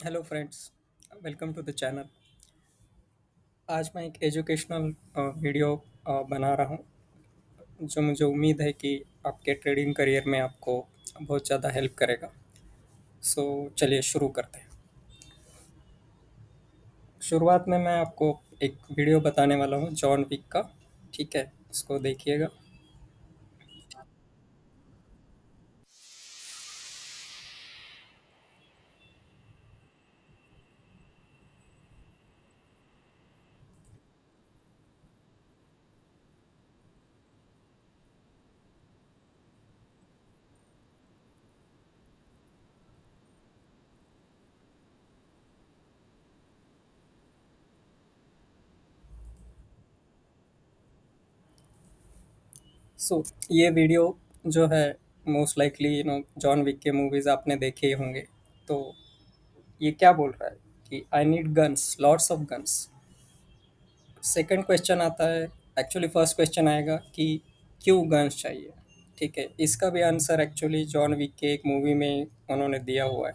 Hello friends, welcome to the channel. आज मैं एक एजुकेशनल वीडियो बना रहा हूँ जो मुझे उम्मीद है कि आपके ट्रेडिंग करियर में आपको बहुत ज़्यादा हेल्प करेगा। सो चलिए शुरू करते हैं। शुरुआत में मैं आपको एक वीडियो बताने वाला हूँ जॉन विक का। ठीक है, इसको देखिएगा। सो ये वीडियो जो है, मोस्ट लाइकली जॉन विक के मूवीज़ आपने देखे ही होंगे। तो ये क्या बोल रहा है कि I need guns, lots of guns. Second question आता है, एक्चुअली फर्स्ट क्वेश्चन आएगा कि क्यों गन्स चाहिए। ठीक है, इसका भी आंसर एक्चुअली जॉन विक के एक मूवी में उन्होंने दिया हुआ है।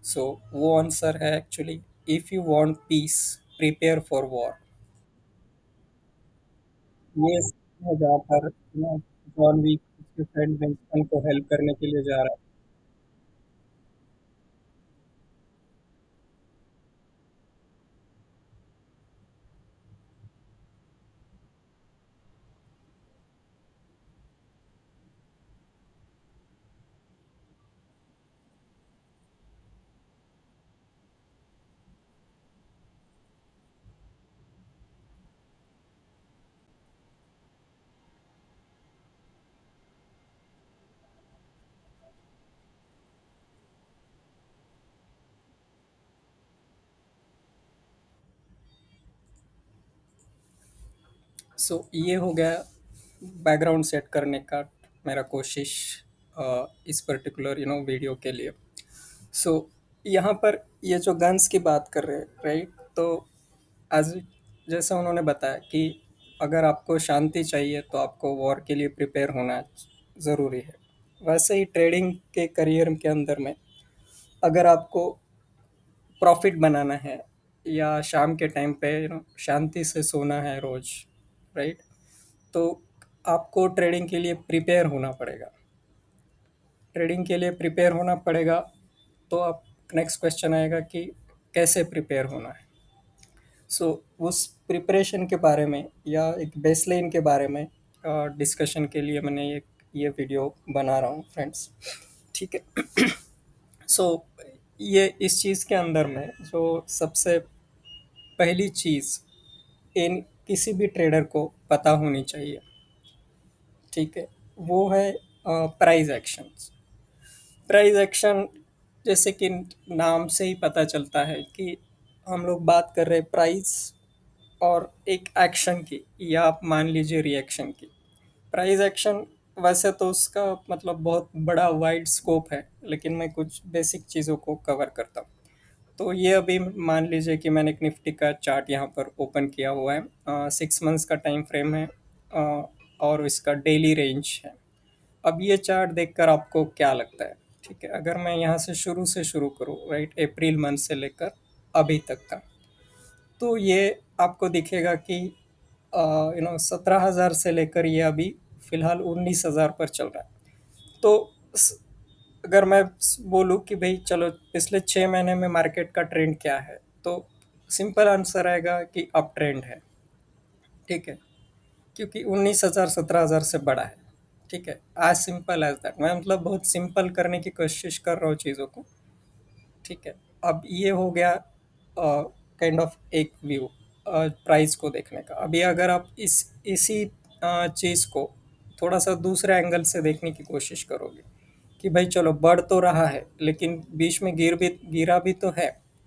सो वो आंसर है actually, if you want piece prepare for war. ये scene है जहाँ पर जॉन विक उसके फ्रेंड विंस्टन को हेल्प करने के लिए जा रहा है। सो ये हो गया बैकग्राउंड सेट करने का मेरा कोशिश इस पर्टिकुलर वीडियो के लिए। सो यहाँ पर ये जो गन्स की बात कर रहे हैं, राइट? तो एज जैसा उन्होंने बताया कि अगर आपको शांति चाहिए तो आपको वॉर के लिए प्रिपेयर होना ज़रूरी है। वैसे ही ट्रेडिंग के करियर के अंदर में अगर आपको प्रॉफिट बनाना है या शाम के टाइम पे शांति से सोना है रोज, राइट? तो आपको ट्रेडिंग के लिए प्रिपेयर होना पड़ेगा। ट्रेडिंग के लिए प्रिपेयर होना पड़ेगा। तो अब नेक्स्ट क्वेश्चन आएगा कि कैसे प्रिपेयर होना है। सो उस प्रिपरेशन के बारे में या एक बेसलाइन के बारे में डिस्कशन के लिए मैंने ये वीडियो बना रहा हूँ फ्रेंड्स। ठीक है। सो ये इस चीज़ के अंदर में जो सबसे पहली चीज़ इन किसी भी ट्रेडर को पता होनी चाहिए, ठीक है, वो है प्राइस एक्शंस। प्राइस एक्शन, जैसे कि नाम से ही पता चलता है कि हम लोग बात कर रहे हैं प्राइस और एक एक्शन की, या आप मान लीजिए रिएक्शन की। प्राइस एक्शन वैसे तो उसका मतलब बहुत बड़ा वाइड स्कोप है, लेकिन मैं कुछ बेसिक चीज़ों को कवर करता हूँ। तो ये अभी मान लीजिए कि मैंने एक निफ्टी का चार्ट यहाँ पर ओपन किया हुआ है। 6 मंथ्स का टाइम फ्रेम है, और इसका डेली रेंज है। अब ये चार्ट देखकर आपको क्या लगता है? ठीक है, अगर मैं यहाँ से शुरू करूँ, राइट, अप्रैल मंथ से लेकर अभी तक का, तो ये आपको दिखेगा कि 17,000 से लेकर ये अभी फिलहाल 19,000 पर चल रहा है। तो अगर मैं बोलूँ कि भाई चलो पिछले 6 महीने में मार्केट का ट्रेंड क्या है, तो सिंपल आंसर आएगा कि अप ट्रेंड है। ठीक है, क्योंकि 19,000 17,000 से बड़ा है। ठीक है, आज सिंपल एज दैट। मैं मतलब बहुत सिंपल करने की कोशिश कर रहा हूँ चीज़ों को। ठीक है, अब ये हो गया काइंड ऑफ एक व्यू प्राइस को देखने का। अभी अगर आप इसी चीज़ को थोड़ा सा दूसरे एंगल से देखने की कोशिश करोगे कि भाई चलो बढ़ तो रहा है, लेकिन बीच में गिरा भी तो है।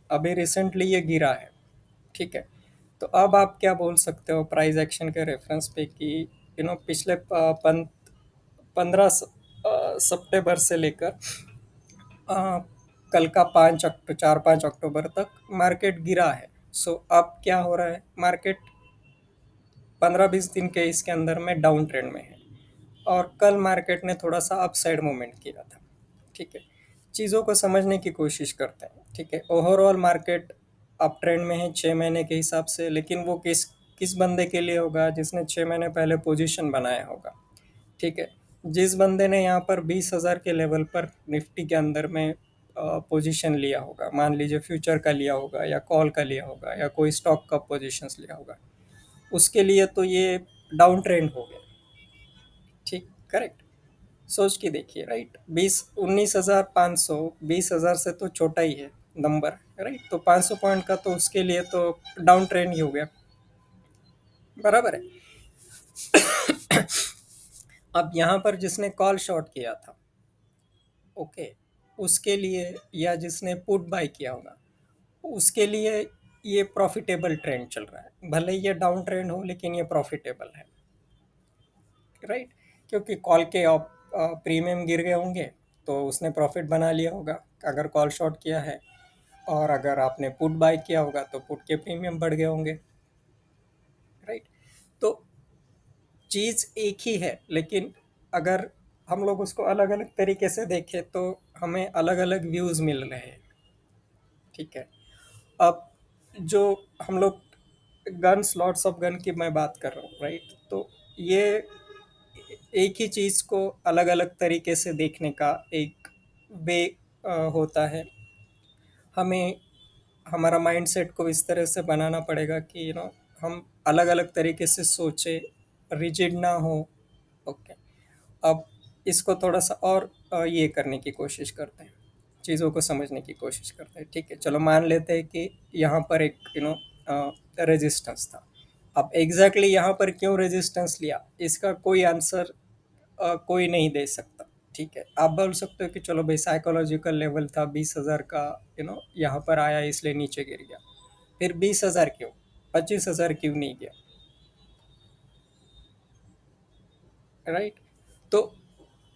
अभी रिसेंटली ये गिरा है। ठीक है, तो अब आप क्या बोल सकते हो प्राइस एक्शन के रेफरेंस पे कि पिछले 15 सितंबर से लेकर अ, कल का 4-5 अक्टूबर तक मार्केट गिरा है। सो अब क्या हो रहा है, मार्केट 15-20 दिन के इसके अंदर में डाउन ट्रेंड में है, और कल मार्केट ने थोड़ा सा अपसाइड मूवमेंट किया था। ठीक है, चीज़ों को समझने की कोशिश करते हैं। ठीक है, ओवरऑल मार्केट अप ट्रेंड में है 6 महीने के हिसाब से, लेकिन वो किस किस बंदे के लिए होगा जिसने 6 महीने पहले पोजीशन बनाया होगा। ठीक है, जिस बंदे ने यहाँ पर 20,000 के लेवल पर निफ्टी के अंदर में पोजीशन लिया होगा, मान लीजिए फ्यूचर का लिया होगा या कॉल का लिया होगा या कोई स्टॉक का पोजीशंस लिया होगा, उसके लिए तो ये डाउन ट्रेंड हो गया। ठीक, करेक्ट। सोच के देखिए, राइट, 19,500 20,000 से तो छोटा ही है नंबर, राइट, तो 500 पॉइंट का तो उसके लिए तो डाउन ट्रेंड ही हो गया। बराबर है। अब यहाँ पर जिसने कॉल शॉर्ट किया था, ओके, उसके लिए, या जिसने पुट बाय किया होगा, उसके लिए ये प्रॉफिटेबल ट्रेंड चल रहा है। भले ये डाउन ट्रेंड हो, लेकिन ये प्रॉफिटेबल है, राइट, क्योंकि कॉल के प्रीमियम गिर गए होंगे, तो उसने प्रॉफिट बना लिया होगा अगर कॉल शॉर्ट किया है, और अगर आपने पुट बाय किया होगा तो पुट के प्रीमियम बढ़ गए होंगे, राइट। तो चीज़ एक ही है, लेकिन अगर हम लोग उसको अलग अलग तरीके से देखें तो हमें अलग अलग व्यूज़ मिल रहे हैं। ठीक है, अब जो हम लोग गन, स्लॉट्स ऑफ गन की मैं बात कर रहा हूँ, राइट, तो ये एक ही चीज़ को अलग अलग तरीके से देखने का एक वे होता है। हमें हमारा माइंडसेट को इस तरह से बनाना पड़ेगा कि हम अलग अलग तरीके से सोचे, रिजिड ना हो। ओके, अब इसको थोड़ा सा और ये करने की कोशिश करते हैं, चीज़ों को समझने की कोशिश करते हैं। ठीक है, चलो मान लेते हैं कि यहाँ पर एक रेजिस्टेंस था। अब एग्जैक्टली यहाँ पर क्यों रेजिस्टेंस लिया, इसका कोई आंसर कोई नहीं दे सकता। ठीक है, आप बोल सकते हो कि चलो भाई साइकोलॉजिकल लेवल था 20,000 का, यहाँ पर आया इसलिए नीचे गिर गया। फिर 20,000 क्यों, 25,000 क्यों नहीं गया, राइट। तो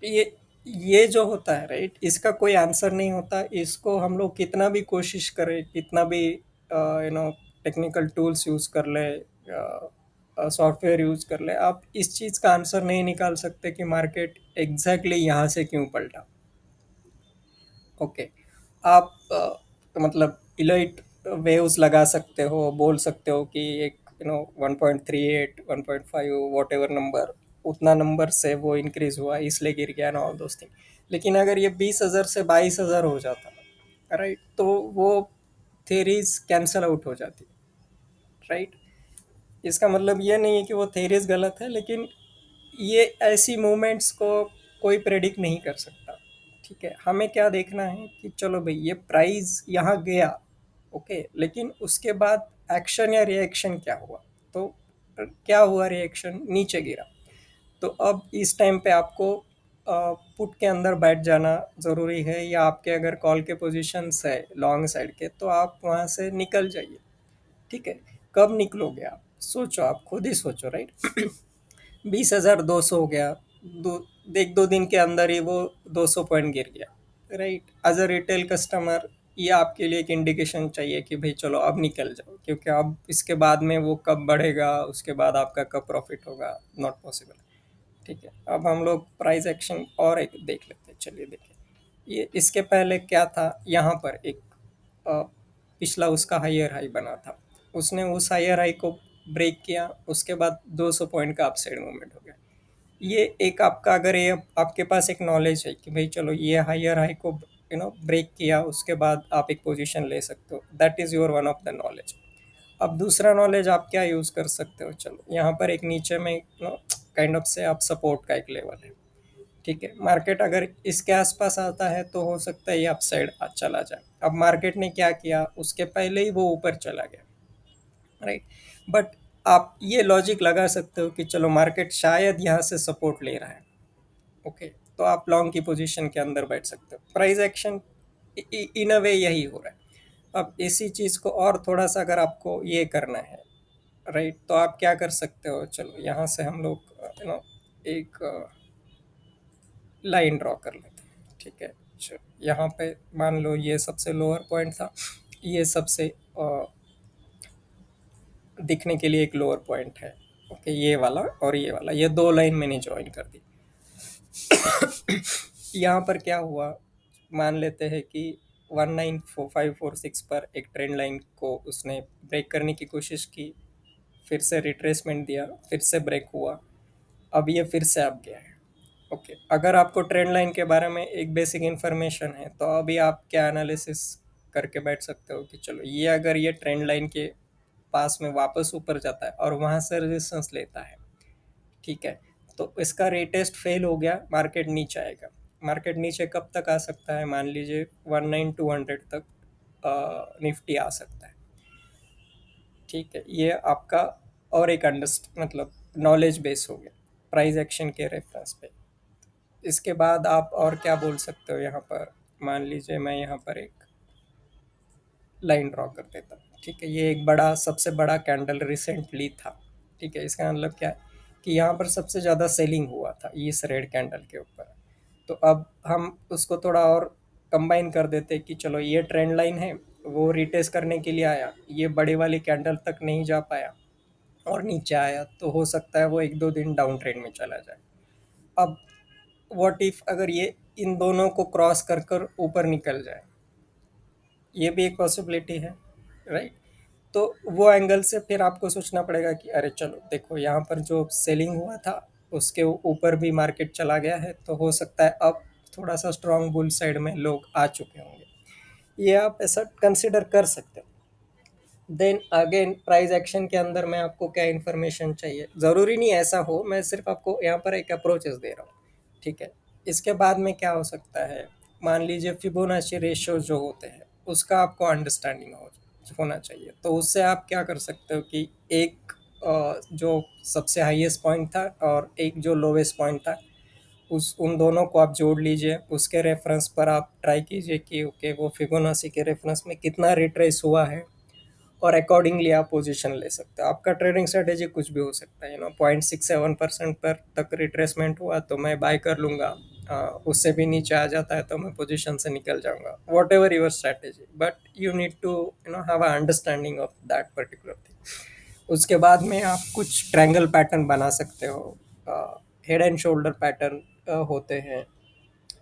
ये ये जो होता है, राइट, इसका कोई आंसर नहीं होता। इसको हम लोग कितना भी कोशिश करें, कितना भी टेक्निकल टूल्स यूज़ कर ले, सॉफ्टवेयर यूज़ कर ले, आप इस चीज़ का आंसर नहीं निकाल सकते कि मार्केट एग्जैक्टली यहाँ से क्यों पलटा। ओके, आप मतलब इलाइट वेव्स लगा सकते हो, बोल सकते हो कि एक 1.38 1.5 वॉट एवर नंबर, उतना नंबर से वो इंक्रीज हुआ इसलिए गिर गया ना, ऑल दोस थिंग। लेकिन अगर ये 20,000 से 22,000 हो जाता, राइट, तो वो थेरीज कैंसल आउट हो जाती, राइट। इसका मतलब ये नहीं है कि वो थेरीज गलत है, लेकिन ये ऐसी मूवमेंट्स को कोई प्रेडिक्ट नहीं कर सकता। ठीक है, हमें क्या देखना है कि चलो भाई ये प्राइस यहाँ गया, ओके, लेकिन उसके बाद एक्शन या रिएक्शन क्या हुआ। तो क्या हुआ, रिएक्शन नीचे गिरा। तो अब इस टाइम पे आपको पुट के अंदर बैठ जाना ज़रूरी है, या आपके अगर कॉल के पोजीशंस है लॉन्ग साइड के, तो आप वहाँ से निकल जाइए। ठीक है, कब निकलोगे आप, सोचो, आप खुद ही सोचो, राइट। 20,200 हो गया, दो एक दो दिन के अंदर ही वो 200 पॉइंट गिर गया, right. As a retail customer ये आपके लिए एक इंडिकेशन चाहिए कि भाई चलो अब निकल जाओ, क्योंकि अब इसके बाद में वो कब बढ़ेगा, उसके बाद आपका कब प्रॉफिट होगा, नॉट पॉसिबल। ठीक है, अब हम लोग प्राइस एक्शन और एक देख लेते हैं, चलिए देखें। ये इसके पहले क्या था, यहाँ पर एक अ, पिछला उसका हायर हाई बना था, उसने उस हायर हाई को ब्रेक किया, उसके बाद 200 पॉइंट का अपसाइड मूवमेंट हो गया। ये एक आपका, अगर ये आपके पास एक नॉलेज है कि भाई चलो ये हायर हाई को ब्रेक किया, उसके बाद आप एक पोजीशन ले सकते हो, that is your one of the knowledge. अब दूसरा नॉलेज आप क्या यूज़ कर सकते हो, चलो यहाँ पर एक नीचे में काइंड ऑफ से आप सपोर्ट का एक लेवल है। ठीक है, मार्केट अगर इसके आसपास आता है तो हो सकता है ये अपसाइड चला जाए। अब मार्केट ने क्या किया, उसके पहले ही वो ऊपर चला गया, राइट। बट आप ये लॉजिक लगा सकते हो कि चलो मार्केट शायद यहाँ से सपोर्ट ले रहा है, ओके, तो आप लॉन्ग की पोजीशन के अंदर बैठ सकते हो। प्राइस एक्शन इन अ वे यही हो रहा है। अब इसी चीज़ को और थोड़ा सा अगर आपको ये करना है, राइट, तो आप क्या कर सकते हो, चलो यहाँ से हम लोग एक लाइन ड्रॉ कर लेते हैं। ठीक है, चलो यहाँ पे मान लो ये सबसे लोअर पॉइंट था, ये सबसे दिखने के लिए एक लोअर पॉइंट है। ओके, ये वाला और ये वाला, ये दो लाइन मैंने ज्वाइन कर दी। यहाँ पर क्या हुआ, मान लेते हैं कि 194546 पर एक ट्रेंड लाइन को उसने ब्रेक करने की कोशिश की, फिर से रिट्रेसमेंट दिया, फिर से ब्रेक हुआ, अब ये फिर से अप गया है। ओके, अगर आपको ट्रेंड लाइन के बारे में एक बेसिक इन्फॉर्मेशन है तो अभी आप क्या एनालिसिस करके बैठ सकते हो कि चलो ये अगर ये ट्रेंड लाइन के पास में वापस ऊपर जाता है और वहां से रेजिस्टेंस लेता है, ठीक है, तो इसका रीटेस्ट फेल हो गया, मार्केट नीचे आएगा। मार्केट नीचे कब तक आ सकता है, मान लीजिए 19,200 तक निफ्टी आ सकता है। ठीक है, ये आपका और एक अंडरस्ट मतलब नॉलेज बेस हो गया प्राइस एक्शन के रेफरेंस पे। इसके बाद आप और क्या बोल सकते हो यहाँ पर, मान लीजिए मैं यहाँ पर एक लाइन ड्रॉ कर देता हूँ। ठीक है, ये एक बड़ा सबसे बड़ा कैंडल रिसेंटली था। ठीक है, इसका मतलब क्या है कि यहाँ पर सबसे ज़्यादा सेलिंग हुआ था इस रेड कैंडल के ऊपर। तो अब हम उसको थोड़ा और कंबाइन कर देते कि चलो ये ट्रेंड लाइन है, वो रिटेस्ट करने के लिए आया, ये बड़ी वाली कैंडल तक नहीं जा पाया और नीचे आया, तो हो सकता है वो एक दो दिन डाउन ट्रेंड में चला जाए। अब व्हाट इफ अगर ये इन दोनों को क्रॉस कर कर ऊपर निकल जाए, ये भी एक पॉसिबिलिटी है, राइट। तो वो एंगल से फिर आपको सोचना पड़ेगा कि अरे चलो देखो, यहाँ पर जो सेलिंग हुआ था उसके ऊपर भी मार्केट चला गया है, तो हो सकता है अब थोड़ा सा स्ट्रांग बुल साइड में लोग आ चुके होंगे। ये आप ऐसा कंसिडर कर सकते हो। देन अगेन प्राइस एक्शन के अंदर में आपको क्या इन्फॉर्मेशन चाहिए, ज़रूरी नहीं ऐसा हो, मैं सिर्फ आपको यहाँ पर एक अप्रोचेस दे रहा हूँ। ठीक है, इसके बाद में क्या हो सकता है, मान लीजिए फिबोनाची रेशियो जो होते हैं उसका आपको अंडरस्टैंडिंग होना चाहिए। तो उससे आप क्या कर सकते हो कि एक जो सबसे हाईएस्ट पॉइंट था और एक जो लोवेस्ट पॉइंट था, उस उन दोनों को आप जोड़ लीजिए, उसके रेफरेंस पर आप ट्राई कीजिए कि ओके वो फिबोनाची के रेफरेंस में कितना रिट्रेस हुआ है, और अकॉर्डिंगली आप पोजीशन ले सकते हो। आपका ट्रेडिंग स्ट्रेटेजी कुछ भी हो सकता है, 0.67% पर तक रिट्रेसमेंट हुआ तो मैं बाय कर लूंगा, उससे भी नीचे आ जाता है तो मैं पोजीशन से निकल जाऊंगा, whatever your strategy, but you need to have a understanding of that particular thing. उसके बाद में आप कुछ ट्रायंगल पैटर्न बना सकते हो, हेड एंड शोल्डर पैटर्न होते हैं,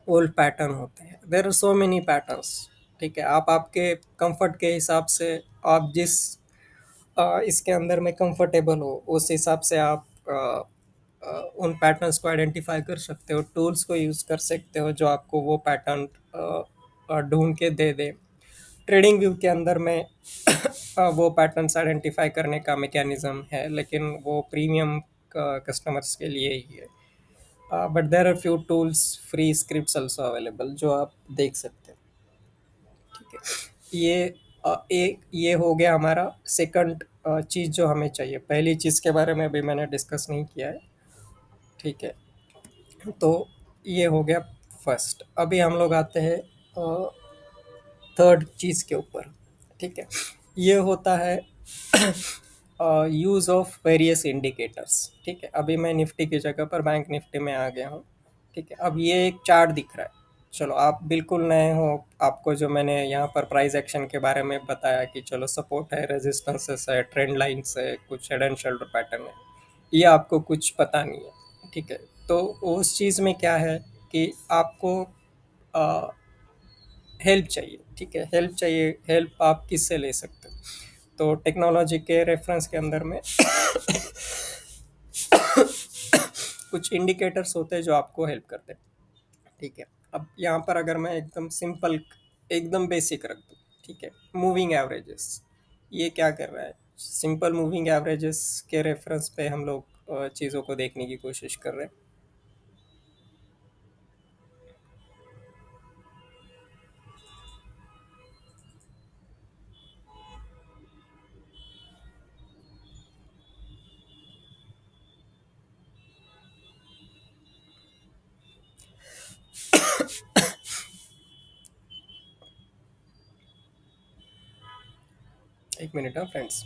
ओल्ड पैटर्न होते हैं, there are so many patterns. ठीक है, आप आपके कंफर्ट के हिसाब से, आप जिस इसके अंदर में कंफर्टेबल हो उस हिसाब से आप उन पैटर्न्स को आइडेंटिफाई कर सकते हो, टूल्स को यूज़ कर सकते हो जो आपको वो पैटर्न ढूंढ के दे दे। ट्रेडिंग व्यू के अंदर में वो पैटर्न्स आइडेंटिफाई करने का मैकेनिज्म है, लेकिन वो प्रीमियम कस्टमर्स के लिए ही है। But there are few tools, free scripts also available जो आप देख सकते हैं। ठीक है, एक ये हो गया हमारा सेकंड चीज़ जो हमें चाहिए। पहली चीज़ के बारे में अभी मैंने डिस्कस नहीं किया है। ठीक है, तो ये हो गया फर्स्ट। अभी हम लोग आते हैं थर्ड चीज़ के ऊपर। ठीक है, ये होता है यूज़ ऑफ वेरियस इंडिकेटर्स। ठीक है, अभी मैं निफ्टी की जगह पर बैंक निफ्टी में आ गया हूँ। ठीक है, अब ये एक चार्ट दिख रहा है। चलो आप बिल्कुल नए हो, आपको जो मैंने यहाँ पर प्राइस एक्शन के बारे में बताया कि चलो सपोर्ट है, रेजिस्टेंसेस है, ट्रेंड लाइन्स है, कुछ हेड एंड शोल्डर पैटर्न है, ये आपको कुछ पता नहीं है। ठीक है, तो उस चीज़ में क्या है कि आपको हेल्प चाहिए। ठीक है, हेल्प चाहिए, हेल्प आप किससे ले सकते हो, तो टेक्नोलॉजी के रेफरेंस के अंदर में कुछ इंडिकेटर्स होते हैं जो आपको हेल्प करते हैं। ठीक है, अब यहाँ पर अगर मैं एकदम सिंपल, एकदम बेसिक रख दूँ, ठीक है, मूविंग एवरेजेस ये क्या कर रहा है, सिंपल मूविंग एवरेजेस के रेफरेंस पे हम लोग चीज़ों को देखने की कोशिश कर रहे हैं। 1 मिनट, हाँ फ्रेंड्स,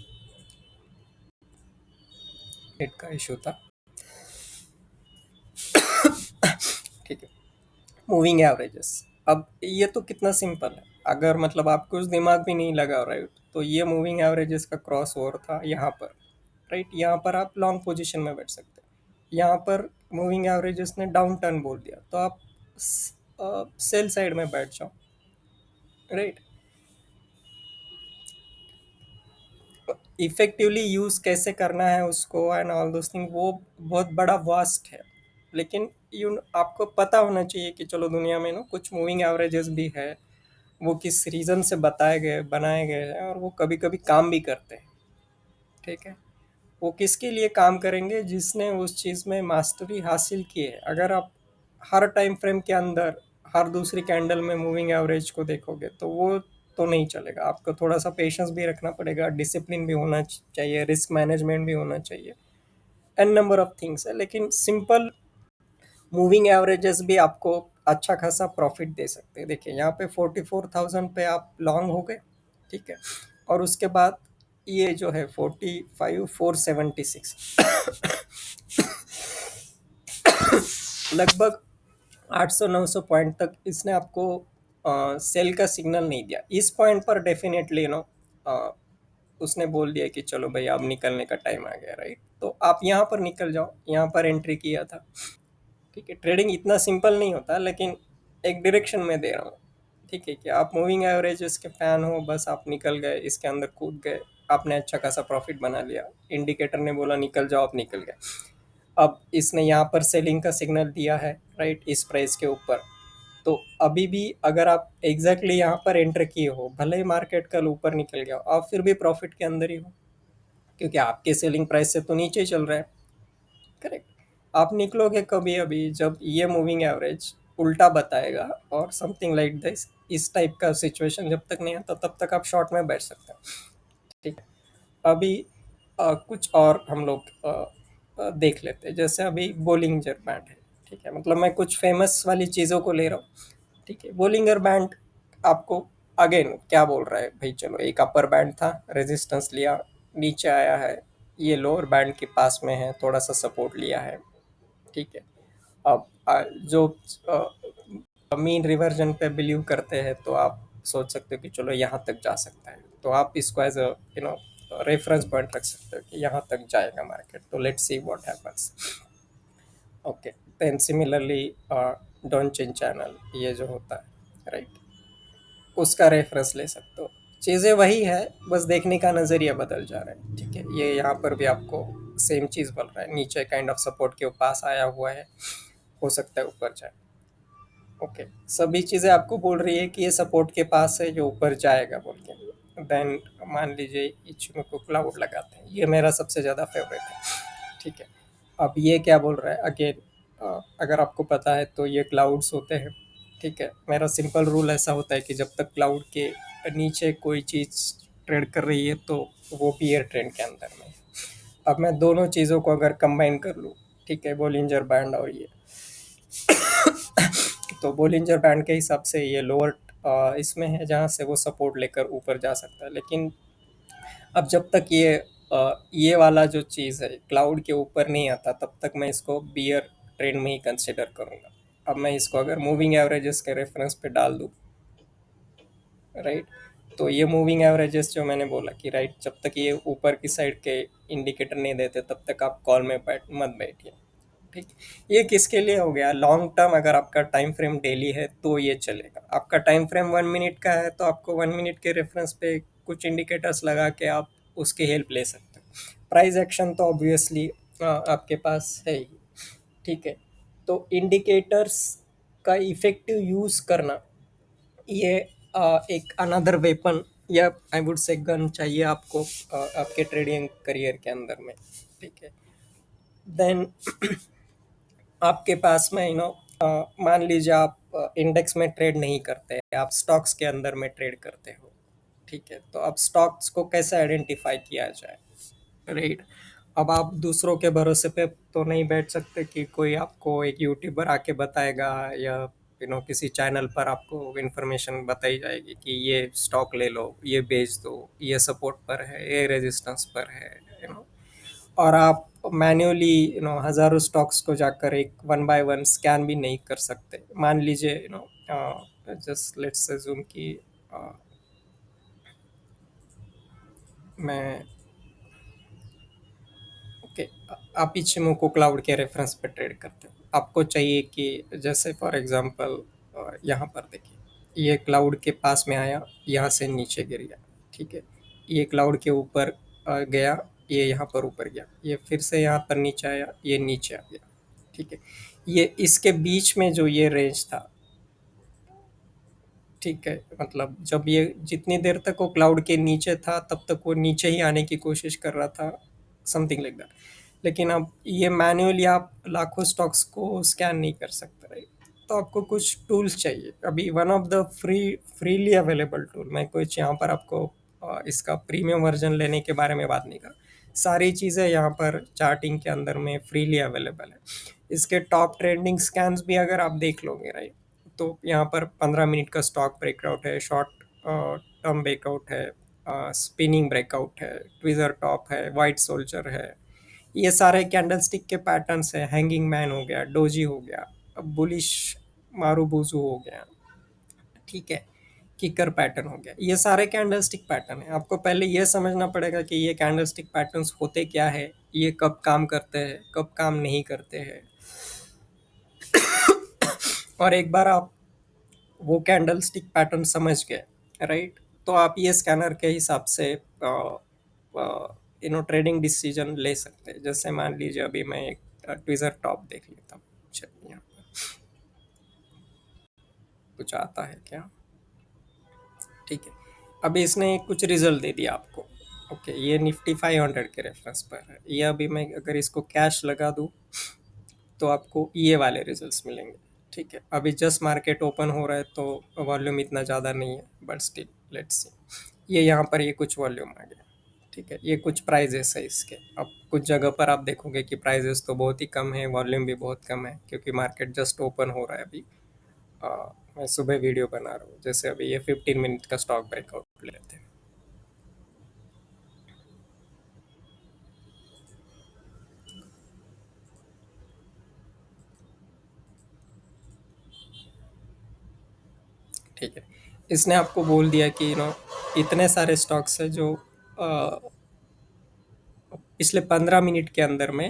नेट का इशू था। ठीक है, मूविंग एवरेजेस, अब ये तो कितना सिंपल है, अगर मतलब आपको कुछ दिमाग भी नहीं लगा, राइट। तो ये मूविंग एवरेजेस का क्रॉस ओवर था यहाँ पर, राइट। यहाँ पर आप लॉन्ग पोजीशन में बैठ सकते हैं। यहाँ पर मूविंग एवरेजेस ने डाउन टर्न बोल दिया, तो आप सेल साइड में बैठ जाओ, राइट। इफेक्टिवली यूज कैसे करना है उसको एंड ऑल दोस थिंग, वो बहुत बड़ा वास्ट है। लेकिन आपको पता होना चाहिए कि चलो दुनिया में ना कुछ मूविंग एवरेजेस भी है, वो किस रीजन से बताए गए बनाए गए हैं, और वो कभी कभी काम भी करते हैं, ठीक है। वो किसके लिए काम करेंगे? जिसने उस चीज़ में मास्टरी हासिल की है। अगर आप हर टाइम फ्रेम के अंदर हर दूसरी कैंडल में मूविंग एवरेज को देखोगे तो वो तो नहीं चलेगा। आपको थोड़ा सा पेशेंस भी रखना पड़ेगा, डिसिप्लिन भी होना चाहिए, रिस्क मैनेजमेंट भी होना चाहिए, एन नंबर ऑफ थिंग्स है। लेकिन सिंपल मूविंग एवरेजेस भी आपको अच्छा खासा प्रॉफिट दे सकते हैं। देखिए यहाँ पे 44,000 पे आप लॉन्ग हो गए, ठीक है। और उसके बाद ये जो है 45,476, लगभग 800-900 पॉइंट तक इसने आपको सेल का सिग्नल नहीं दिया। इस पॉइंट पर डेफिनेटली उसने बोल दिया कि चलो भाई अब निकलने का टाइम आ गया, राइट। तो आप यहाँ पर निकल जाओ, यहाँ पर एंट्री किया था, ठीक है। ट्रेडिंग इतना सिंपल नहीं होता, लेकिन एक डायरेक्शन में दे रहा हूँ, ठीक है। कि आप मूविंग एवरेजेस के फैन हो, बस आप निकल गए, इसके अंदर कूद गए, आपने अच्छा खासा प्रॉफिट बना लिया, इंडिकेटर ने बोला निकल जाओ, आप निकल गए। अब इसने यहाँ पर सेलिंग का सिग्नल दिया है, राइट, इस प्राइस के ऊपर। तो अभी भी अगर आप एग्जैक्टली यहाँ पर एंटर किए हो, भले ही मार्केट कल ऊपर निकल गया हो, आप फिर भी प्रॉफिट के अंदर ही हो, क्योंकि आपके सेलिंग प्राइस से तो नीचे ही चल रहा है, करेक्ट। आप निकलोगे कभी अभी जब ये मूविंग एवरेज उल्टा बताएगा और समथिंग लाइक दिस, इस टाइप का सिचुएशन जब तक नहीं आता तब तक आप शॉर्ट में बैठ सकते हैं, ठीक है। अभी कुछ और हम लोग देख लेते हैं। जैसे अभी बोलिंजर बैंड है, ठीक है। मतलब मैं कुछ फेमस वाली चीज़ों को ले रहा हूँ, ठीक है। बोलिंगर बैंड आपको अगेन क्या बोल रहा है भाई, चलो एक अपर बैंड था, रेजिस्टेंस लिया, नीचे आया है, ये लोअर बैंड के पास में है, थोड़ा सा सपोर्ट लिया है, ठीक है। अब जो मीन रिवर्जन पे बिलीव करते हैं तो आप सोच सकते हो कि चलो यहाँ तक जा सकता है, तो आप इसको एज अ रेफरेंस पॉइंट रख सकते हो कि यहाँ तक जाएगा मार्केट, तो let's see what happens. Okay, then similarly Donchian channel ये जो होता है, राइट, उसका रेफरेंस ले सकते हो। चीज़ें वही है, बस देखने का नज़रिया बदल जा रहा है, ठीक है। ये यहाँ पर भी आपको सेम चीज़ बोल रहा है, नीचे काइंड ऑफ सपोर्ट के पास आया हुआ है, हो सकता है ऊपर जाए। ओके, सभी चीज़ें आपको बोल रही है कि ये सपोर्ट के पास है जो ऊपर जाएगा बोल के। देन मान लीजिए इचनो को क्लाउड लगाते हैं, ये मेरा सबसे ज़्यादा फेवरेट है, ठीक है। अब ये क्या बोल रहा है अगेन, अगर आपको पता है तो ये क्लाउड्स होते हैं, ठीक है। मेरा सिंपल रूल ऐसा होता है कि जब तक क्लाउड के नीचे कोई चीज़ ट्रेड कर रही है तो वो बियर ट्रेंड के अंदर में है। अब मैं दोनों चीज़ों को अगर कंबाइन कर लूँ, ठीक है, बोलिंजर बैंड और ये, तो बोलिंजर बैंड के हिसाब से ये लोअर इसमें है जहाँ से वो सपोर्ट लेकर ऊपर जा सकता है। लेकिन अब जब तक ये वाला जो चीज़ है क्लाउड के ऊपर नहीं आता तब तक मैं इसको बियर ट्रेंड में ही कंसिडर करूँगा। अब मैं इसको अगर मूविंग एवरेजेस के रेफरेंस पे डाल दूँ, राइट, तो ये मूविंग एवरेजेस जो मैंने बोला कि राइट, जब तक ये ऊपर की साइड के इंडिकेटर नहीं देते तब तक आप कॉल में मत बैठिए, ठीक। ये किसके लिए हो गया? लॉन्ग टर्म अगर आपका टाइम फ्रेम डेली है तो ये चलेगा। आपका टाइम फ्रेम 1 मिनट का है तो आपको 1 मिनट के रेफरेंस पे कुछ इंडिकेटर्स लगा के आप उसकी हेल्प ले सकते हो। प्राइस एक्शन तो ऑब्वियसली आपके पास है ही, ठीक है। तो इंडिकेटर्स का इफेक्टिव यूज़ करना, ये एक अनदर वेपन या आई वुड से गन चाहिए आपको आपके ट्रेडिंग करियर के अंदर में, ठीक है। देन आपके पास में मान लीजिए आप इंडेक्स में ट्रेड नहीं करते, आप स्टॉक्स के अंदर में ट्रेड करते हो, ठीक है। तो अब स्टॉक्स को कैसे आइडेंटिफाई किया जाए, राइट। अब आप दूसरों के भरोसे पे तो नहीं बैठ सकते कि कोई आपको एक यूट्यूबर आके बताएगा या किसी चैनल पर आपको इन्फॉर्मेशन बताई जाएगी कि ये स्टॉक ले लो, ये बेच दो, ये सपोर्ट पर है, ये रेजिस्टेंस पर है, यू नो और आप मैन्युअली हजारों स्टॉक्स को जाकर एक वन बाय वन स्कैन भी नहीं कर सकते। मान लीजिए जस्ट लेट्स अज्यूम कि मैं ओके, आप इचिमोको क्लाउड के रेफरेंस पे ट्रेड करते हो। आपको चाहिए कि जैसे फॉर एग्जांपल यहाँ पर देखिए, ये क्लाउड के पास में आया, यहाँ से नीचे गिर गया, ठीक है। ये क्लाउड के ऊपर गया, ये यहाँ पर ऊपर गया, ये फिर से यहाँ पर नीचे आया, ये नीचे आ गया, ठीक है। ये इसके बीच में जो ये रेंज था, ठीक है, मतलब जब ये जितनी देर तक वो क्लाउड के नीचे था तब तक वो नीचे ही आने की कोशिश कर रहा था, समथिंग लाइक दैट। लेकिन अब ये मैन्युअली आप लाखों स्टॉक्स को स्कैन नहीं कर सकते, राइट। तो आपको कुछ टूल्स चाहिए। अभी one of the freely available tool, मैं कुछ यहाँ पर आपको इसका प्रीमियम वर्जन लेने के बारे में बात नहीं कर, सारी चीज़ें यहाँ पर चार्टिंग के अंदर में फ्रीली अवेलेबल है। इसके टॉप ट्रेंडिंग स्कैन्स भी अगर आप देख लोगे, राइट, तो यहाँ पर 15 मिनट का स्टॉक ब्रेकआउट है, शॉर्ट टर्म ब्रेकआउट है, स्पिनिंग ब्रेकआउट है, ट्विजर टॉप है, वाइट सोल्जर है, ये सारे कैंडलस्टिक के पैटर्न्स है। हैंगिंग मैन हो गया, डोजी हो गया, अब बुलिश मारूबुजू हो गया, ठीक है, किकर पैटर्न हो गया, ये सारे कैंडलस्टिक पैटर्न है। आपको पहले ये समझना पड़ेगा कि ये कैंडलस्टिक पैटर्न्स होते क्या है, ये कब काम करते हैं, कब काम नहीं करते हैं। और एक बार आप वो कैंडल स्टिक पैटर्न समझ गए, राइट, तो आप ये स्कैनर के हिसाब से ट्रेडिंग डिसीजन ले सकते हैं। जैसे मान लीजिए अभी मैं एक ट्विजर टॉप देख लेता हूँ, चलिए यहाँ पर कुछ आता है क्या, ठीक है। अभी इसने कुछ रिजल्ट दे दिया आपको, ओके, ये निफ्टी 500 के रेफरेंस पर है। ये अभी मैं अगर इसको कैश लगा दूँ तो आपको ये वाले रिजल्ट्स मिलेंगे, ठीक है। अभी जस्ट मार्केट ओपन हो रहा है तो वॉल्यूम इतना ज़्यादा नहीं है, बट स्टिल लेट्स सी। ये यहाँ पर ये कुछ वॉल्यूम आ गया, ठीक है। ये कुछ प्राइजेस है इसके। अब कुछ जगह पर आप देखोगे कि प्राइजेस तो बहुत ही कम है, वॉल्यूम भी बहुत कम है, क्योंकि मार्केट जस्ट ओपन हो रहा है अभी। मैं सुबह वीडियो बना रहा हूँ, जैसे अभी ये 15 मिनट का स्टॉक ब्रेकआउट ले लेते हैं, ठीक है। इसने आपको बोल दिया कि इतने सारे स्टॉक्स है जो पिछले 15 मिनट के अंदर में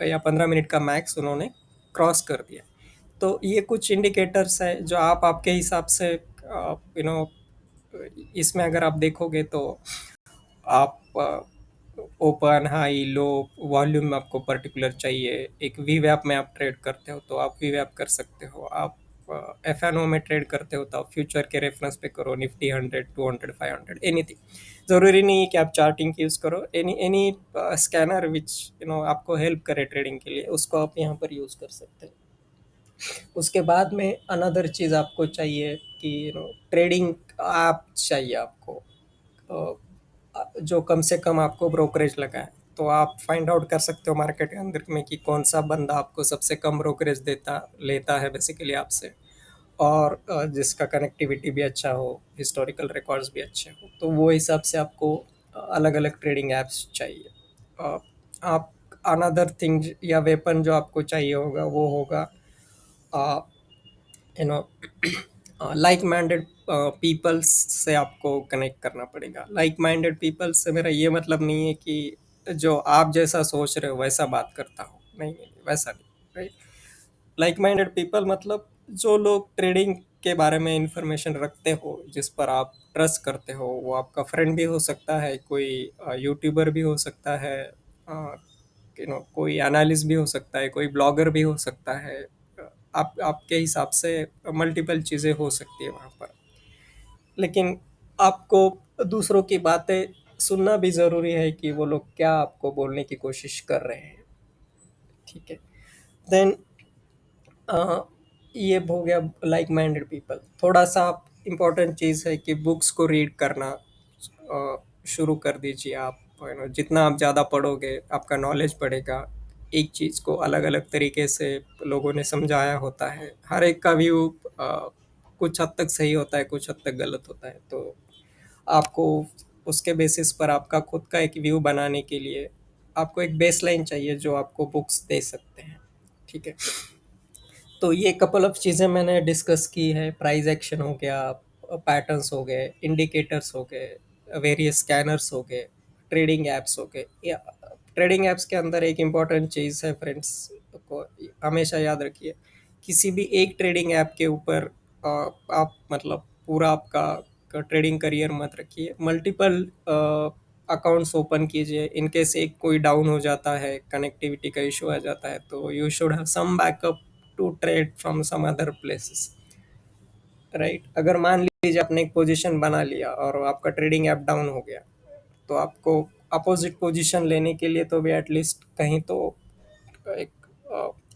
या 15 मिनट का मैक्स उन्होंने क्रॉस कर दिया। तो ये कुछ इंडिकेटर्स है जो आप आपके हिसाब से इसमें अगर आप देखोगे तो आप ओपन हाई लो वॉल्यूम में आपको पर्टिकुलर चाहिए। एक वी वैप में आप ट्रेड करते हो तो आप वी वैप कर सकते हो। आप एफ एन ओ में ट्रेड करते हो तो आप फ्यूचर के रेफरेंस पे करो, निफ्टी 100 200 500 एनीथिंग। ज़रूरी नहीं है कि आप चार्टिंग यूज़ करो। एनी एनी स्कैनर विच आपको हेल्प करे ट्रेडिंग के लिए, उसको आप यहाँ पर यूज़ कर सकते हैं। उसके बाद में अनदर चीज़ आपको चाहिए कि ट्रेडिंग ऐप चाहिए आपको, जो कम से कम आपको ब्रोकरेज लगाए। तो आप फाइंड आउट कर सकते हो मार्केट के अंदर में कि कौन सा बंदा आपको सबसे कम ब्रोकरेज देता लेता है बेसिकली आपसे, और जिसका कनेक्टिविटी भी अच्छा हो, हिस्टोरिकल रिकॉर्ड्स भी अच्छे हो। तो वो हिसाब से आपको अलग अलग ट्रेडिंग ऐप्स चाहिए। अ, आप अनदर थिंग या वेपन जो आपको चाहिए होगा वो होगा you know like minded peoples से आपको कनेक्ट करना पड़ेगा। लाइक माइंडेड पीपल्स से मेरा ये मतलब नहीं है कि जो आप जैसा सोच रहे हो वैसा बात करता हो, नहीं नहीं नहीं, वैसा नहीं, राइट। लाइक माइंडेड पीपल मतलब जो लोग ट्रेडिंग के बारे में इंफॉर्मेशन रखते हो, जिस पर आप ट्रस्ट करते हो। वो आपका फ्रेंड भी हो सकता है, कोई यूट्यूबर भी हो सकता है, कोई एनालिस्ट भी हो सकता है, कोई ब्लॉगर भी हो सकता है। आप आपके हिसाब से मल्टीपल चीज़ें हो सकती है वहाँ पर। लेकिन आपको दूसरों की बातें सुनना भी ज़रूरी है कि वो लोग क्या आपको बोलने की कोशिश कर रहे हैं, ठीक है। देन ये हो गया लाइक माइंडेड पीपल। थोड़ा सा इम्पोर्टेंट चीज़ है कि बुक्स को रीड करना शुरू कर दीजिए आप। जितना आप ज़्यादा पढ़ोगे आपका नॉलेज बढ़ेगा। एक चीज़ को अलग अलग तरीके से लोगों ने समझाया होता है। हर एक का व्यू कुछ हद तक सही होता है, कुछ हद तक गलत होता है। तो आपको उसके बेसिस पर आपका खुद का एक व्यू बनाने के लिए आपको एक बेसलाइन चाहिए जो आपको बुक्स दे सकते हैं, ठीक है। तो ये कपल ऑफ चीज़ें मैंने डिस्कस की है। प्राइस एक्शन हो गया, पैटर्न्स हो गए, इंडिकेटर्स हो गए, वेरियस स्कैनर्स हो गए, ट्रेडिंग एप्स हो गए। या ट्रेडिंग एप्स के अंदर एक इम्पॉर्टेंट चीज़ है फ्रेंड्स, को हमेशा याद रखिए किसी भी एक ट्रेडिंग ऐप के ऊपर आप मतलब पूरा आपका ट्रेडिंग करियर मत रखिए, मल्टीपल अकाउंट्स ओपन कीजिए। इन केस एक कोई डाउन हो जाता है, कनेक्टिविटी का इशू आ जाता है, तो you should have some backup to trade from some other places, right. अगर मान लीजिए आपने एक पोजीशन बना लिया और आपका ट्रेडिंग ऐप डाउन हो गया, तो आपको अपोजिट पोजीशन लेने के लिए तो भी एटलीस्ट कहीं तो एक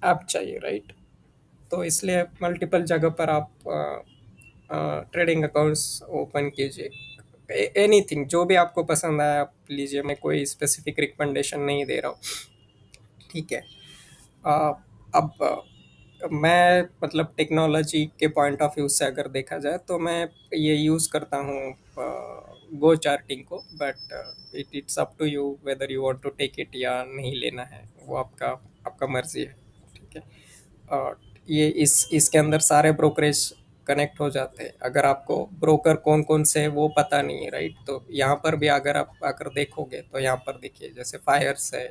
ऐप चाहिए, राइट। तो इसलिए मल्टीपल जगह पर आप ट्रेडिंग अकाउंट्स ओपन कीजिए। एनीथिंग जो भी आपको पसंद आए आप लीजिए, मैं कोई स्पेसिफिक रिकमेंडेशन नहीं दे रहा हूँ, ठीक है। अ, अब मैं मतलब टेक्नोलॉजी के पॉइंट ऑफ व्यू से अगर देखा जाए तो मैं ये यूज़ करता हूँ गो चार्टिंग को, but it it's up to you whether you want to take it या नहीं लेना है, वो आपका आपका मर्जी है, ठीक है। और ये इसके अंदर सारे ब्रोकरेज कनेक्ट हो जाते हैं। अगर आपको ब्रोकर कौन कौन से हैं वो पता नहीं है, राइट, तो यहाँ पर भी अगर आप अगर देखोगे तो यहाँ पर देखिए, जैसे फायर्स है,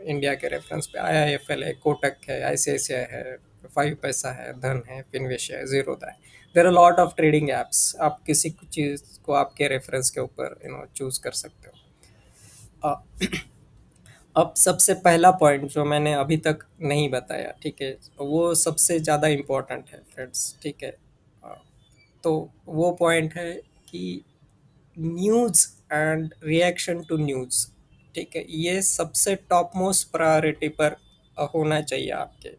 इंडिया के रेफरेंस पे IIFL है, कोटक है, ICICI है, फाइव पैसा है, धन है, फिनविश है, जीरोधा है। There are lot of trading apps, आप किसी चीज़ को आपके रेफरेंस के ऊपर चूज कर सकते हो। अ, अब सबसे पहला पॉइंट जो मैंने अभी तक नहीं बताया, ठीक है, वो सबसे ज़्यादा इम्पोर्टेंट है फ्रेंड्स, ठीक है। अ, तो वो पॉइंट है कि news and reaction to news, ठीक है, ये सबसे टॉप मोस्ट प्रायोरिटी पर होना चाहिए आपके।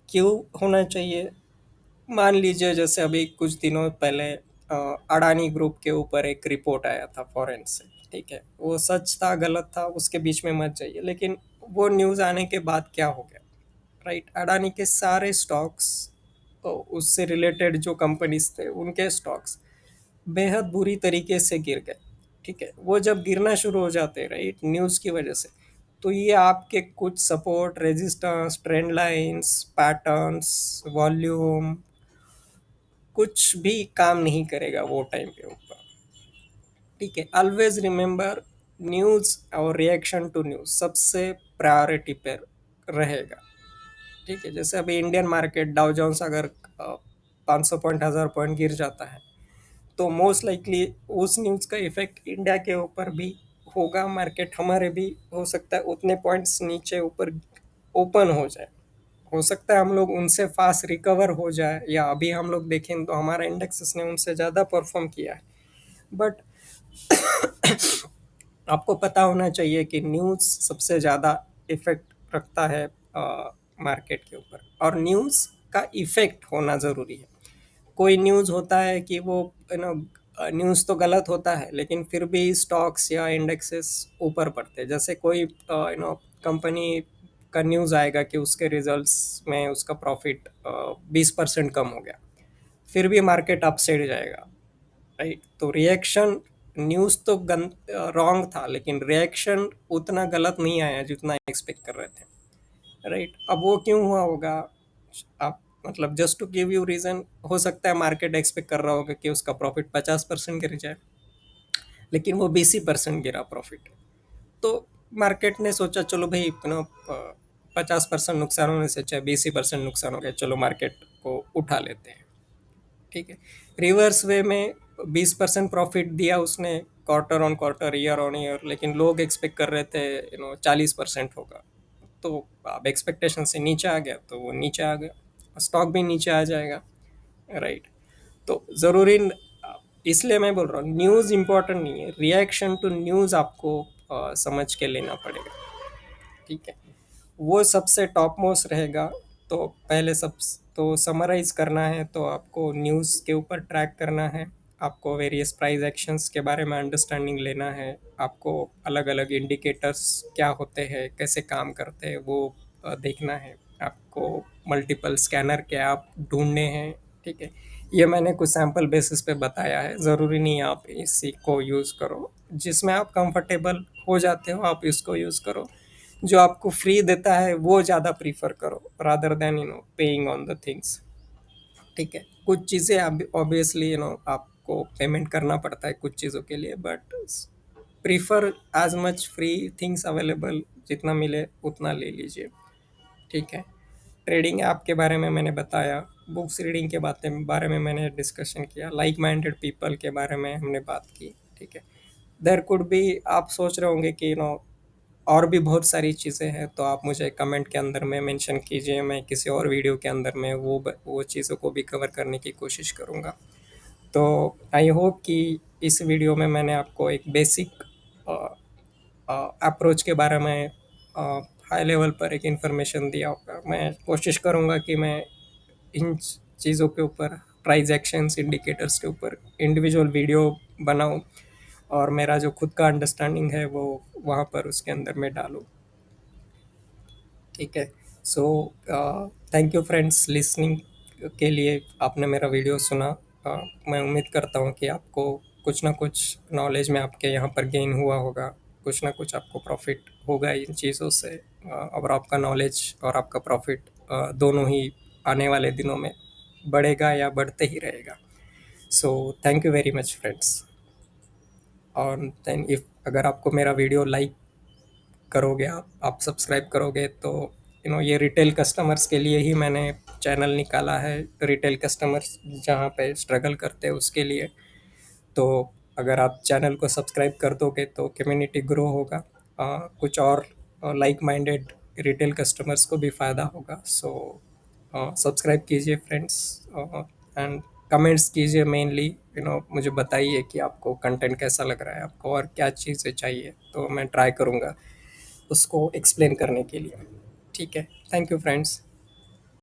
क्यों होना चाहिए? मान लीजिए जैसे अभी कुछ दिनों पहले अडानी ग्रुप के ऊपर एक रिपोर्ट आया था फॉरेन से, ठीक है, वो सच था गलत था उसके बीच में मत जाइए, लेकिन वो न्यूज़ आने के बाद क्या हो गया, राइट, अडानी के सारे स्टॉक्स, उससे रिलेटेड जो कंपनीज थे उनके स्टॉक्स बेहद बुरी तरीके से गिर गए, ठीक है। वो जब गिरना शुरू हो जाते हैं, राइट, न्यूज़ की वजह से, तो ये आपके कुछ support, resistance, trend lines, patterns, volume, कुछ भी काम नहीं करेगा वो टाइम पे ऊपर, ठीक है। ऑलवेज रिमेंबर, न्यूज़ और रिएक्शन टू न्यूज़ सबसे प्रायोरिटी पे रहेगा, ठीक है। जैसे अभी इंडियन मार्केट डाउ जोन्स अगर 500 पॉइंट, 1000 पॉइंट गिर जाता है, तो मोस्ट लाइकली उस न्यूज़ का इफेक्ट इंडिया के ऊपर भी होगा, मार्केट हमारे भी हो सकता है उतने पॉइंट्स नीचे ऊपर ओपन हो जाए, हो सकता है हम लोग उनसे फास्ट रिकवर हो जाए, या अभी हम लोग देखें तो हमारा इंडेक्सेस ने उनसे ज़्यादा परफॉर्म किया है। बट आपको पता होना चाहिए कि न्यूज़ सबसे ज़्यादा इफेक्ट रखता है मार्केट के ऊपर, और न्यूज़ का इफेक्ट होना ज़रूरी है। कोई न्यूज़ होता है कि वो न्यूज़ तो गलत होता है लेकिन फिर भी स्टॉक्स या इंडेक्सेस ऊपर पड़ते हैं। जैसे कोई कंपनी का न्यूज़ आएगा कि उसके रिजल्ट्स में उसका प्रॉफिट 20% कम हो गया, फिर भी मार्केट अप साइड जाएगा, राइट। तो रिएक्शन, न्यूज़ तो रॉन्ग था लेकिन रिएक्शन उतना गलत नहीं आया जितना एक्सपेक्ट कर रहे थे, राइट। अब वो क्यों हुआ होगा? आप मतलब just to give you reason, हो सकता है मार्केट एक्सपेक्ट कर रहा होगा कि उसका प्रॉफिट 50% गिर जाए, लेकिन वो 20% गिरा प्रॉफिट। तो मार्केट ने सोचा चलो भाई 50% नुकसान होने से चाहे 20% नुकसान हो गया, चलो मार्केट को उठा लेते हैं, ठीक है। रिवर्स वे में 20% प्रॉफिट दिया उसने quarter on quarter, year on year, लेकिन लोग एक्सपेक्ट कर रहे थे 40% होगा, तो अब एक्सपेक्टेशन से नीचे आ गया तो वो नीचे आ गया, स्टॉक भी नीचे आ जाएगा, राइट। तो ज़रूरी, इसलिए मैं बोल रहा हूँ न्यूज़ इंपॉर्टेंट नहीं है, रिएक्शन टू न्यूज़ आपको समझ के लेना पड़ेगा, ठीक है। वो सबसे टॉप मोस्ट रहेगा। तो पहले सब तो समराइज करना है तो आपको न्यूज़ के ऊपर ट्रैक करना है, आपको वेरियस प्राइस एक्शंस के बारे में अंडरस्टैंडिंग लेना है, आपको अलग अलग इंडिकेटर्स क्या होते हैं, कैसे काम करते हैं वो देखना है, आपको मल्टीपल स्कैनर के आप ढूंढने हैं, ठीक है। ये मैंने कुछ सैम्पल बेसिस पे बताया है, ज़रूरी नहीं आप इसी को यूज़ करो, जिसमें आप कंफर्टेबल हो जाते हो आप इसको यूज़ करो। जो आपको फ्री देता है वो ज़्यादा प्रीफर करो rather than paying on the things, ठीक है। कुछ चीज़ें ऑब्वियसली आपको पेमेंट करना पड़ता है कुछ चीज़ों के लिए, but prefer as much free things available, जितना मिले उतना ले लीजिए। ठीक है। ट्रेडिंग ऐप के बारे में मैंने बताया, बुक्स रीडिंग के बारे में मैंने डिस्कशन किया, लाइक माइंडेड पीपल के बारे में हमने बात की। ठीक है। देयर कुड बी, आप सोच रहे होंगे कि और भी बहुत सारी चीज़ें हैं, तो आप मुझे कमेंट के अंदर में मेंशन कीजिए, मैं किसी और वीडियो के अंदर में वो चीज़ों को भी कवर करने की कोशिश करूँगा। तो आई होप कि इस वीडियो में मैंने आपको एक बेसिक अप्रोच के बारे में हाई लेवल पर एक इन्फॉर्मेशन दिया होगा। मैं कोशिश करूँगा कि मैं इन चीज़ों के ऊपर, प्राइस एक्शंस इंडिकेटर्स के ऊपर इंडिविजुअल वीडियो बनाऊँ, और मेरा जो खुद का अंडरस्टैंडिंग है वो वहाँ पर उसके अंदर मैं डालूँ। ठीक है। So thank you friends listening के लिए, आपने मेरा वीडियो सुना। मैं उम्मीद करता हूँ कि आपको कुछ ना कुछ नॉलेज में आपके यहाँ पर गेन हुआ होगा, कुछ ना कुछ आपको प्रॉफिट होगा इन चीज़ों से। और आपका नॉलेज और आपका प्रॉफिट दोनों ही आने वाले दिनों में बढ़ेगा या बढ़ते ही रहेगा। So thank you very much friends. और देन इफ अगर आपको मेरा वीडियो लाइक करोगे, आप सब्सक्राइब करोगे, तो ये रिटेल कस्टमर्स के लिए ही मैंने चैनल निकाला है, रिटेल कस्टमर्स जहाँ पे स्ट्रगल करते हैं उसके लिए। तो अगर आप चैनल को सब्सक्राइब कर दोगे तो कम्युनिटी ग्रो होगा, कुछ और लाइक माइंडेड रिटेल कस्टमर्स को भी फ़ायदा होगा। सो सब्सक्राइब कीजिए फ्रेंड्स, एंड कमेंट्स कीजिए मेनली, मुझे बताइए कि आपको कंटेंट कैसा लग रहा है, आपको और क्या चीज़ें चाहिए, तो मैं ट्राई करूँगा उसको एक्सप्लेन करने के लिए। ठीक है। Thank you friends.